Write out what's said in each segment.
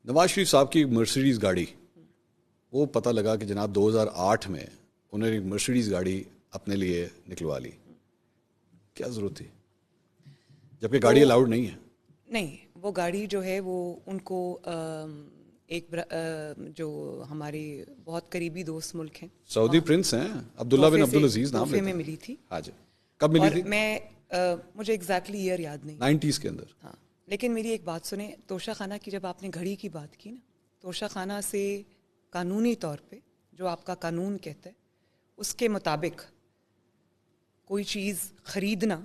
نواز شریف صاحب کی ایک مرسیڈیز گاڑی، وہ پتہ لگا کہ جناب 2008 میں انہوں نے ایک مرسیڈیز گاڑی اپنے لیے نکلوا لی. کیا ضرورت تھی جبکہ گاڑی الاؤڈ نہیں ہے؟ نہیں، وہ گاڑی جو ہے وہ ان کو ایک جو ہمارے بہت قریبی دوست ملک ہیں، سعودی پرنس ہیں عبداللہ بن عبدالعزیز نام لیتے ہیں، میں ملی تھی. ہاں جی. کب ملی تھی؟ میں مجھے ایگزیکٹلی ایئر یاد نہیں، 90s کے اندر. ہاں. لیکن میری ایک بات سنیں، توشہ خانہ کی جب آپ نے گھڑی کی بات کی نا، توشہ خانہ سے قانونی طور پہ جو آپ کا قانون کہتا ہے اس کے مطابق کوئی چیز خریدنا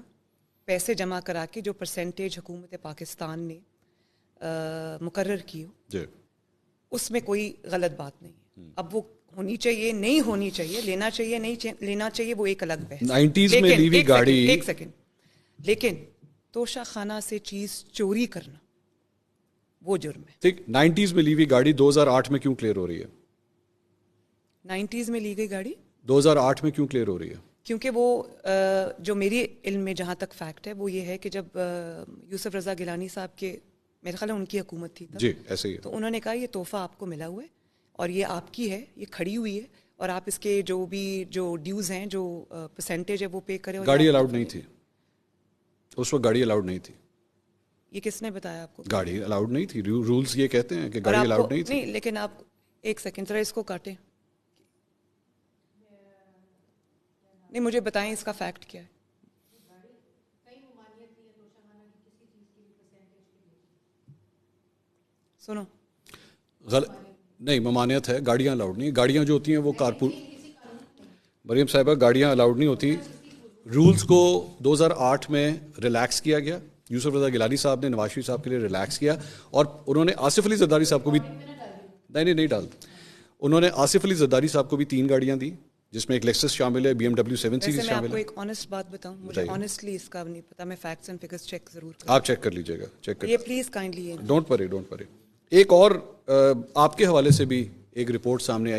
پیسے جمع کرا کے جو پرسنٹیج حکومت پاکستان نے مقرر کی ہو، جی، اس میں کوئی غلط بات نہیں ہے. اب وہ ہونی چاہیے نہیں ہونی چاہیے، لینا چاہیے نہیں لینا چاہیے، وہ ایک الگ بحث. 90s میں لی ہوئی گاڑی. ایک سیکنڈ، لیکن توشہ خانہ سے چیز چوری کرنا وہ جرم ہے. ٹھیک، 90s میں لی ہوئی گاڑی 2008 میں کیوں کلیئر ہو رہی ہے؟ 90s میں لی گئی گاڑی 2008 میں کیوں کلیئر ہو رہی ہے؟ کیونکہ وہ جو میری علم میں جہاں تک فیکٹ ہے وہ یہ ہے کہ جب یوسف رضا گیلانی صاحب کے، میرے خیال ہے ان کی حکومت تھی تب، جی ایسے ہی. تو انہوں نے کہا یہ تحفہ آپ کو ملا ہوا ہے اور یہ آپ کی ہے، یہ کھڑی ہوئی ہے اور آپ اس کے جو بھی جو ڈیوز ہیں، جو پرسنٹیج ہے وہ پے کریں. گاڑی الاؤڈ نہیں تھی اس وقت، گاڑی الاؤڈ نہیں تھی. یہ کس نے بتایا آپ کو؟ گاڑی الاؤڈ نہیں تھی، رولز یہ کہتے ہیں کہ گاڑی الاؤڈ نہیں تھی. نہیں، لیکن آپ ایک سیکنڈ ذرا اس کو کاٹیں. نہیں، مجھے بتائیں اس کا فیکٹ کیا ہے. سنو، نہیں، ممانعت ہے، گاڑیاں الاؤڈ نہیں. گاڑیاں جو ہوتی ہیں وہ کارپول، مریم صاحبہ گاڑیاں الاؤڈ نہیں ہوتی. رولز کو 2008 میں ریلیکس کیا گیا. یوسف رضا گیلانی صاحب نے نواز شریف صاحب کے لیے ریلیکس کیا اور انہوں نے آصف علی زرداری صاحب کو بھی نہیں ڈال. انہوں نے آصف علی زرداری صاحب کو بھی 3 گاڑیاں دی جس میں ایک لیکسس شامل ہے، BMW 7 سیریز میں آپ شامل کو ہے. ایک آنیسٹ بات بتاؤں، مجھے آنیسٹلی اس کا نہیں پتا، میں فیکٹس اینڈ فگرز چیک ضرور کروں. آپ چیک کر لیجیے گا، چیک کر یہ پلیز کائنڈلی ڈونٹ وری. ایک اور آپ کے حوالے سے بھی ایک رپورٹ سامنے آئی.